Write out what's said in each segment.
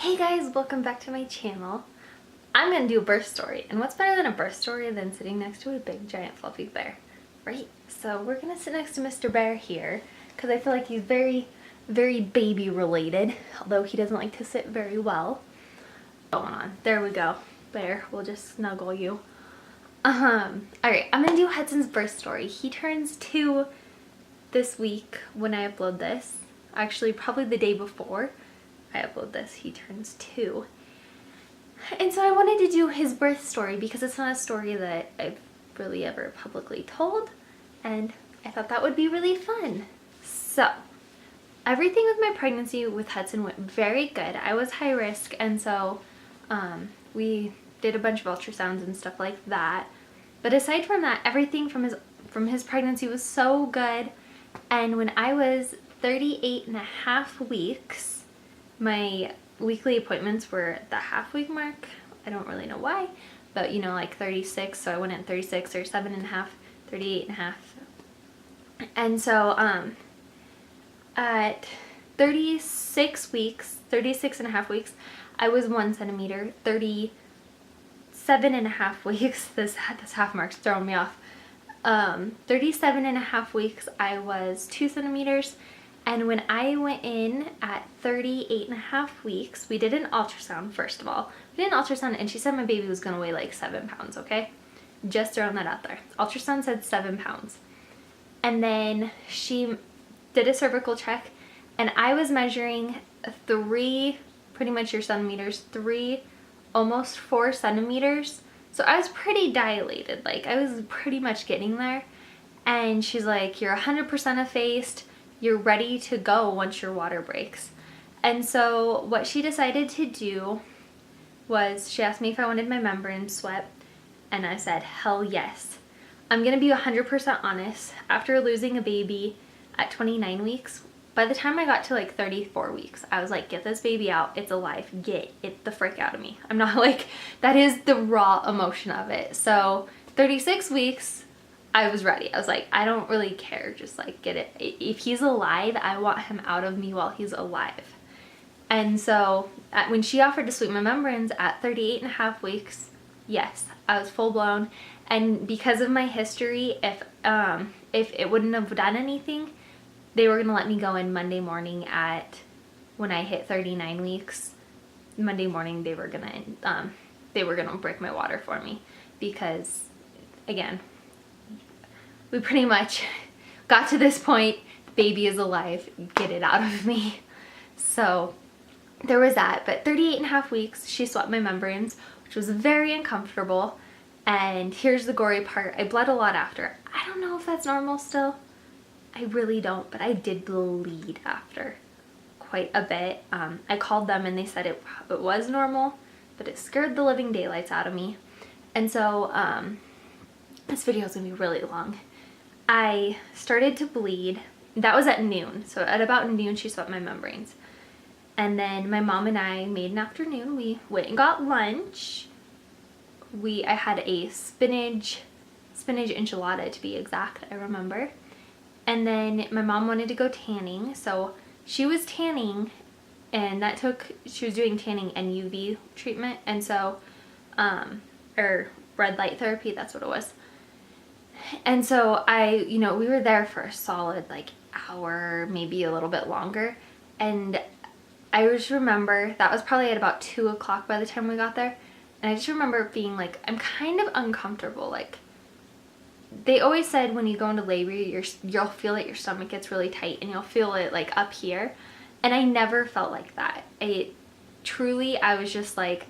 Hey guys, welcome back to my channel. I'm gonna do a birth story, and what's better than a birth story than sitting next to a big giant fluffy bear, right? So we're gonna sit next to Mr. Bear here because I feel like he's very baby related, although he doesn't like to sit very well. Going on, there we go. Bear, we'll just snuggle you. Alright, I'm gonna do Hudson's birth story. He turns 2 this week when I upload this. Actually, probably the day before I upload this, he turns 2. And so I wanted to do his birth story because it's not a story that I've really ever publicly told, and I thought that would be really fun. So, everything with my pregnancy with Hudson went very good. I was high risk, and so we did a bunch of ultrasounds and stuff like that. But aside from that, everything from his pregnancy was so good. And when I was 38.5 weeks, my weekly appointments were at the half-week mark. I don't really know why, but you know, like 36, so I went at 36 or 7.5, 38.5. And so at 36 weeks, 36.5 weeks, I was 1 centimeter. 37.5 weeks, this half mark's throwing me off. 37.5 weeks, I was 2 centimeters. And when I went in at 38.5 weeks, we did an ultrasound, first of all. We did an ultrasound, and she said my baby was going to weigh like 7 pounds, okay? Just throwing that out there. Ultrasound said 7 pounds. And then she did a cervical check, and I was measuring 3, pretty much your centimeters, 3, almost 4 centimeters. So I was pretty dilated. Like, I was pretty much getting there. And she's like, you're 100% effaced. You're ready to go once your water breaks. And so what she decided to do was she asked me if I wanted my membrane swept, and I said, hell yes. I'm going to be 100% honest. After losing a baby at 29 weeks, by the time I got to like 34 weeks, I was like, get this baby out. It's alive. Get it the frick out of me. I'm not like, that is the raw emotion of it. So 36 weeks, I was ready. I was like, I don't really care. Just like, get it. If he's alive, I want him out of me while he's alive. And so when she offered to sweep my membranes at 38.5 weeks, yes, I was full blown. And because of my history, if it wouldn't have done anything, they were gonna let me go in Monday morning when I hit 39 weeks. Monday morning they were gonna break my water for me because, again, we pretty much got to this point, the baby is alive, get it out of me. So there was that, but 38.5 weeks, she swapped my membranes, which was very uncomfortable. And here's the gory part, I bled a lot after. I don't know if that's normal still. I really don't, but I did bleed after quite a bit. I called them and they said it was normal, but it scared the living daylights out of me. And so this video is gonna be really long. I started to bleed. That was at noon. So at about noon, she swept my membranes. And then my mom and I made an afternoon. We went and got lunch. I had a spinach enchilada, to be exact, I remember. And then my mom wanted to go tanning. So she was tanning, and she was doing tanning and UV treatment. And so, or red light therapy, that's what it was. And so we were there for a solid like hour, maybe a little bit longer. And I just remember that was probably at about 2 o'clock by the time we got there. And I just remember being like, I'm kind of uncomfortable. Like, they always said when you go into labor, you'll feel that your stomach gets really tight and you'll feel it like up here. And I never felt like that. I was just like,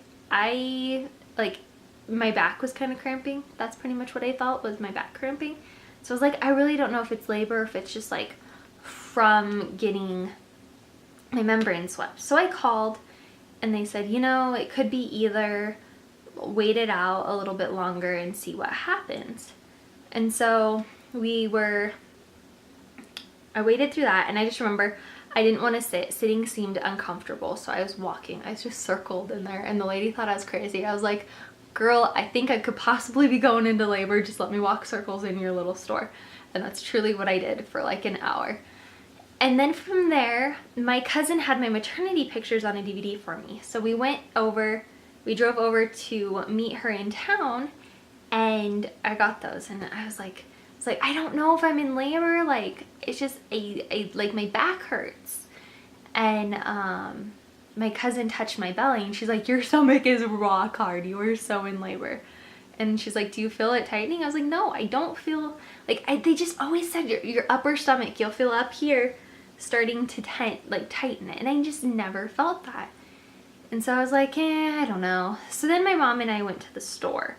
my back was kind of cramping. That's pretty much what I felt, was my back cramping. So I was like, I really don't know if it's labor, if it's just like from getting my membrane swept. So I called and they said, it could be either. Wait it out a little bit longer and see what happens. And so I waited through that, and I just remember I didn't want to sit. Sitting seemed uncomfortable, so I was walking. I just circled in there, and the lady thought I was crazy. I was like, girl, I think I could possibly be going into labor. Just let me walk circles in your little store. And that's truly what I did for like an hour. And then from there, my cousin had my maternity pictures on a DVD for me. So we drove over to meet her in town, and I got those, and I was like, I don't know if I'm in labor, like, it's just, like, my back hurts. And my cousin touched my belly, and she's like, your stomach is rock hard, you are so in labor. And she's like, do you feel it tightening? I was like, no, I don't feel, like, they just always said your upper stomach, you'll feel up here starting to tighten it, and I just never felt that. And so I was like, I don't know. So then my mom and I went to the store,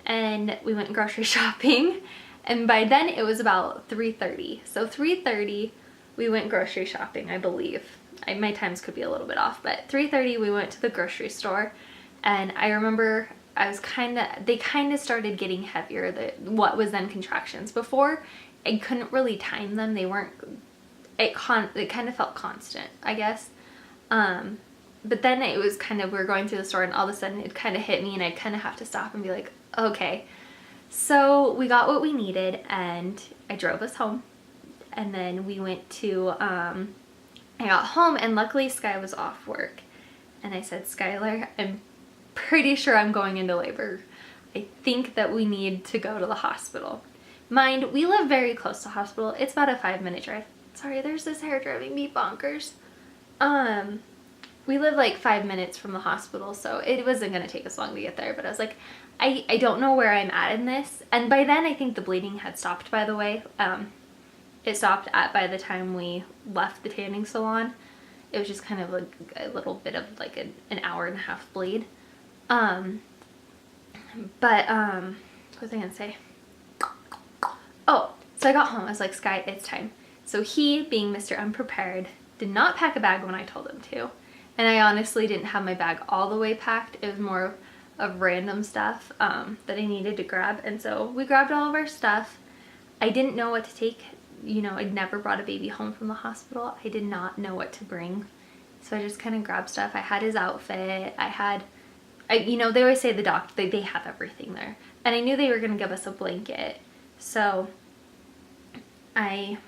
and we went grocery shopping, and by then it was about 3:30. So 3:30 we went grocery shopping, I believe. My times could be a little bit off, but 3:30 we went to the grocery store, and I remember they kind of started getting heavier, what was then contractions. Before, I couldn't really time them. They weren't, it kind of felt constant, I guess. But then it was kind of, we were going through the store, and all of a sudden it kind of hit me, and I'd kind of have to stop and be like, okay. So we got what we needed, and I drove us home. And then we went to, I got home, and luckily Sky was off work. And I said, Skylar, I'm pretty sure I'm going into labor. I think that we need to go to the hospital. Mind, we live very close to the hospital. It's about a 5-minute drive. Sorry, there's this hair driving me bonkers. We live like 5 minutes from the hospital, so it wasn't gonna take us long to get there, but I was like, I don't know where I'm at in this. And by then I think the bleeding had stopped, by the way. It stopped by the time we left the tanning salon. It was just kind of like a little bit of like an hour and a half bleed. What was I gonna say? Oh, so I got home, I was like, Sky, it's time. So he, being Mr. Unprepared, did not pack a bag when I told him to. And I honestly didn't have my bag all the way packed. It was more of random stuff that I needed to grab. And so we grabbed all of our stuff. I didn't know what to take. You know, I'd never brought a baby home from the hospital. I did not know what to bring. So I just kind of grabbed stuff. I had his outfit. You know, they always say the doctor, they have everything there. And I knew they were going to give us a blanket. So I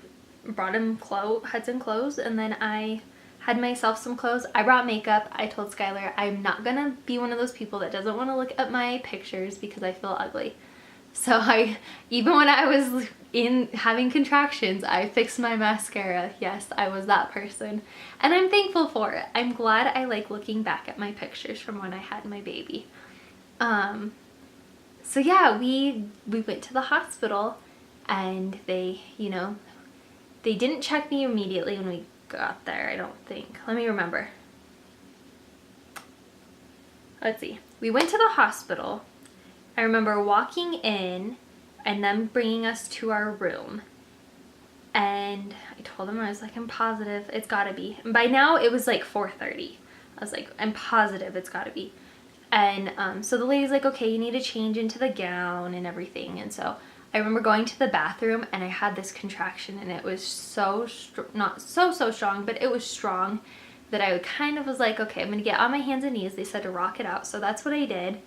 brought him Hudson clothes, and then I had myself some clothes. I brought makeup. I told Skylar I'm not going to be one of those people that doesn't want to look at my pictures because I feel ugly. So even when I was having contractions, I fixed my mascara. Yes, I was that person. And I'm thankful for it. I'm glad I like looking back at my pictures from when I had my baby. So yeah, we went to the hospital, and they, you know, they didn't check me immediately when we got there, I don't think. Let me remember. Let's see. We went to the hospital. I remember walking in and them bringing us to our room, and I told them, I was like, I'm positive it's gotta be. And by now it was like 4:30. I was like, I'm positive it's gotta be. And so the lady's like, okay, you need to change into the gown and everything. And so I remember going to the bathroom, and I had this contraction, and it was so not so strong, but it was strong, that I kind of was like, okay, I'm gonna get on my hands and knees. They said to rock it out, so that's what I did.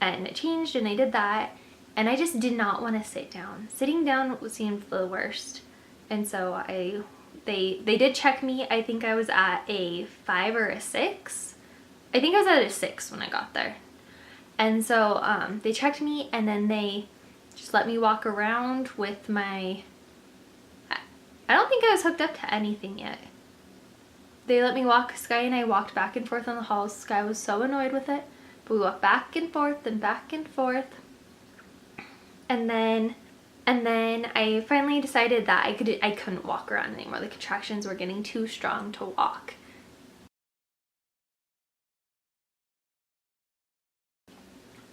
And it changed, and I did that, and I just did not want to sit down. Sitting down seemed the worst, and so they did check me. I think I was at a 5 or a 6. I think I was at a 6 when I got there. And so they checked me, and then they just let me walk around with my, I don't think I was hooked up to anything yet. They let me walk. Sky and I walked back and forth on the halls. Sky was so annoyed with it. But we walked back and forth and back and forth. And then I finally decided that I couldn't walk around anymore. The contractions were getting too strong to walk.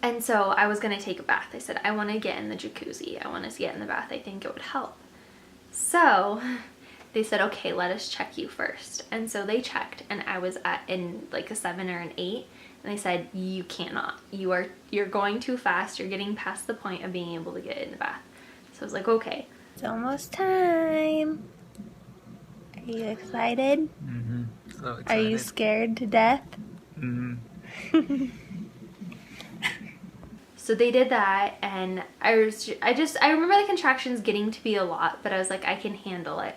And so I was gonna take a bath. I said, I wanna get in the jacuzzi. I wanna get in the bath. I think it would help. So they said, okay, let us check you first. And so they checked, and I was in like a 7 or an 8. And they said, you cannot. You're going too fast. You're getting past the point of being able to get in the bath. So I was like, okay. It's almost time. Are you excited? Mm-hmm. So excited. Are you scared to death? Mm-hmm. So they did that, and I remember the contractions getting to be a lot, but I was like, I can handle it.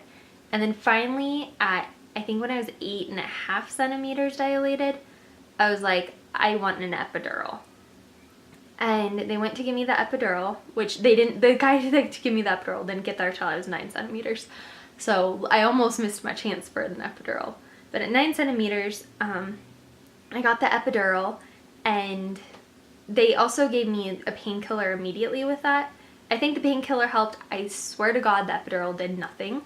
And then finally at, I think when I was 8.5 centimeters dilated, I was like, I want an epidural. And they went to give me the epidural, which they didn't, the guy who to give me the epidural didn't get there till I was 9 centimeters. So I almost missed my chance for an epidural. But at 9 centimeters, I got the epidural, and they also gave me a painkiller immediately with that. I think the painkiller helped. I swear to God, the epidural did nothing.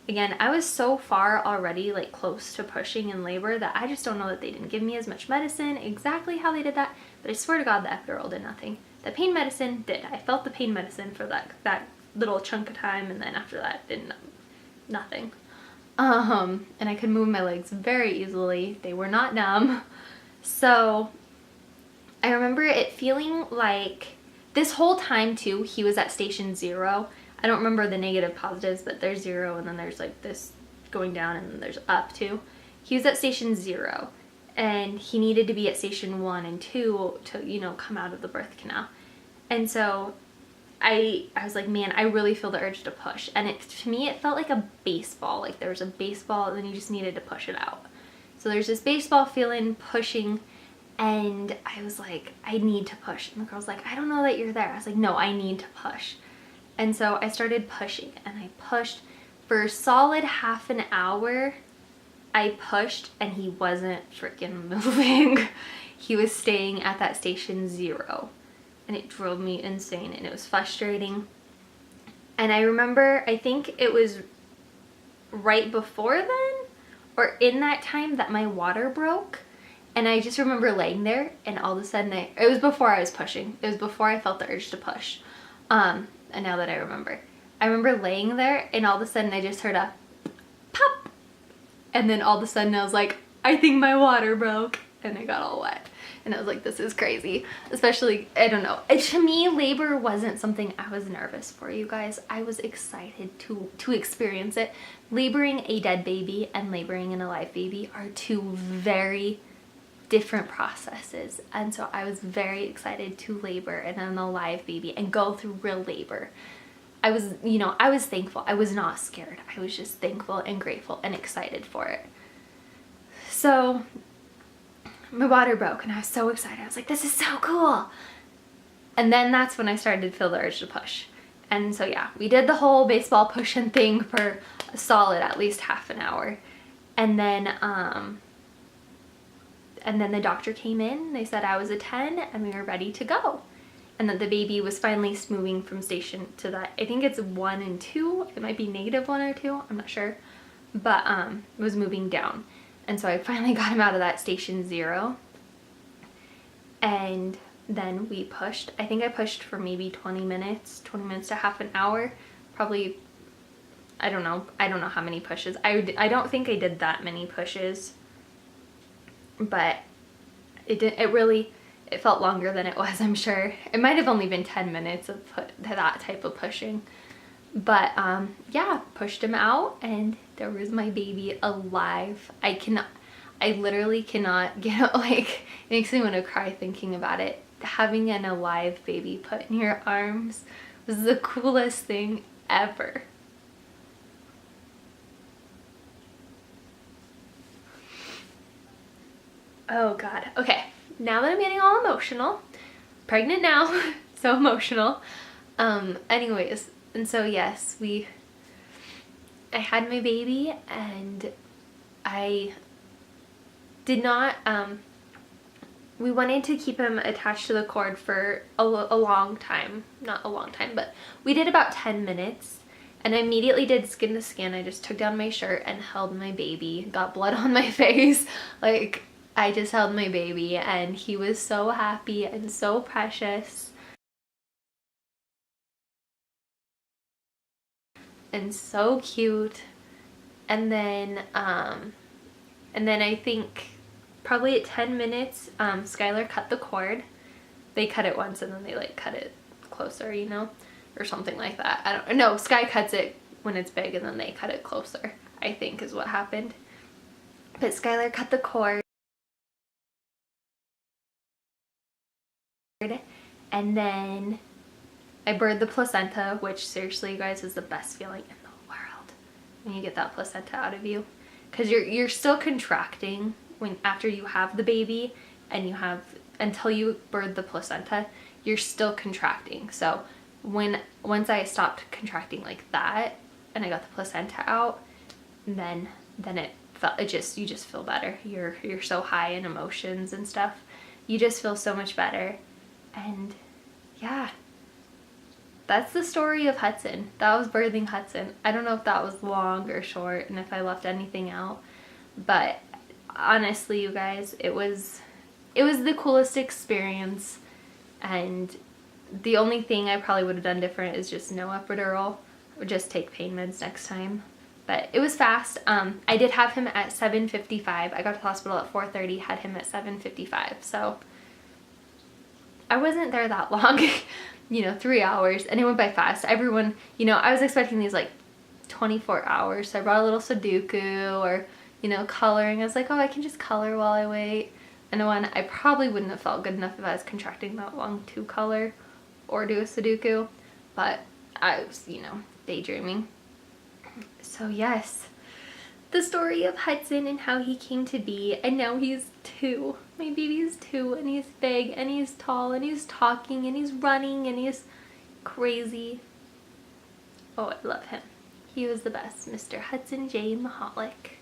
Again, I was so far already, like, close to pushing in labor that I just don't know that they didn't give me as much medicine, exactly how they did that, but I swear to God the epidural did nothing. The pain medicine did. I felt the pain medicine for that little chunk of time, and then after that, did nothing. And I could move my legs very easily. They were not numb. So I remember it feeling like this whole time too, he was at station 0. I don't remember the negative positives, but there's 0 and then there's like this going down and then there's up too. He was at station 0 and he needed to be at station 1 and 2 to, you know, come out of the birth canal. And so I was like, man, I really feel the urge to push. And to me, it felt like a baseball. Like there was a baseball and then you just needed to push it out. So there's this baseball feeling, pushing, and I was like, I need to push. And the girl's like, I don't know that you're there. I was like, no, I need to push. And so I started pushing, and I pushed for a solid half an hour. I pushed and he wasn't freaking moving. He was staying at that station 0, and it drove me insane, and it was frustrating. And I remember, I think it was right before then or in that time that my water broke. And I just remember laying there, and all of a sudden it was before I was pushing. It was before I felt the urge to push. And now that I remember laying there, and all of a sudden I just heard a pop. And then all of a sudden I was like, I think my water broke, and I got all wet. And I was like, this is crazy. Especially, I don't know. To me, labor wasn't something I was nervous for, you guys. I was excited to experience it. Laboring a dead baby and laboring an alive baby are two very different processes, and so I was very excited to labor an alive baby and go through real labor. I was, you know, I was thankful. I was not scared. I was just thankful and grateful and excited for it. So my water broke and I was so excited. I was like, this is so cool. And then that's when I started to feel the urge to push. And so yeah, we did the whole baseball pushing thing for a solid at least half an hour. And then the doctor came in, they said I was a 10 and we were ready to go. And that the baby was finally moving from station to that, I think it's 1 and 2, it might be -1 or 2, I'm not sure. But it was moving down. And so I finally got him out of that station 0. And then we pushed. I think I pushed for maybe 20 minutes to half an hour. Probably, I don't know how many pushes. I don't think I did that many pushes. But it felt longer than it was, I'm sure. It might have only been 10 minutes of that type of pushing. But yeah, pushed him out and there was my baby alive. I literally cannot get, like, it makes me want to cry thinking about it. Having an alive baby put in your arms was the coolest thing ever. Oh God. Okay, now that I'm getting all emotional, pregnant now, so emotional. Anyways, and so yes, I had my baby, and I did not, we wanted to keep him attached to the cord for a long time. Not a long time, but we did about 10 minutes. And I immediately did skin to skin. I just took down my shirt and held my baby, got blood on my face. Like, I just held my baby, and he was so happy and so precious. And so cute. And then I think probably at 10 minutes, Skylar cut the cord. They cut it once and then they like cut it closer, you know, or something like that. I don't know. Sky cuts it when it's big and then they cut it closer, I think is what happened. But Skylar cut the cord. And then I birthed the placenta, which seriously, you guys, is the best feeling in the world. when you get that placenta out of you, because you're still contracting when after you have the baby, and you have until you birth the placenta, you're still contracting. So once I stopped contracting like that and I got the placenta out, then you just feel better. You're so high in emotions and stuff. You just feel so much better. And yeah, that's the story of Hudson. That was birthing Hudson. I don't know if that was long or short and if I left anything out, but honestly, you guys, it was the coolest experience. And the only thing I probably would have done different is just no epidural, or just take pain meds next time. But it was fast. I did have him at 7:55. I got to the hospital at 4:30, had him at 7:55. So I wasn't there that long, 3 hours, and it went by fast. Everyone, I was expecting these like 24 hours. So I brought a little Sudoku or, coloring. I was like, oh, I can just color while I wait. And when I probably wouldn't have felt good enough if I was contracting that long to color or do a Sudoku, but I was, daydreaming. So yes, the story of Hudson and how he came to be, and now he's 2. My baby's 2, and he's big, and he's tall, and he's talking, and he's running, and he's crazy. Oh, I love him. He was the best, Mr. Hudson J. Mahalik.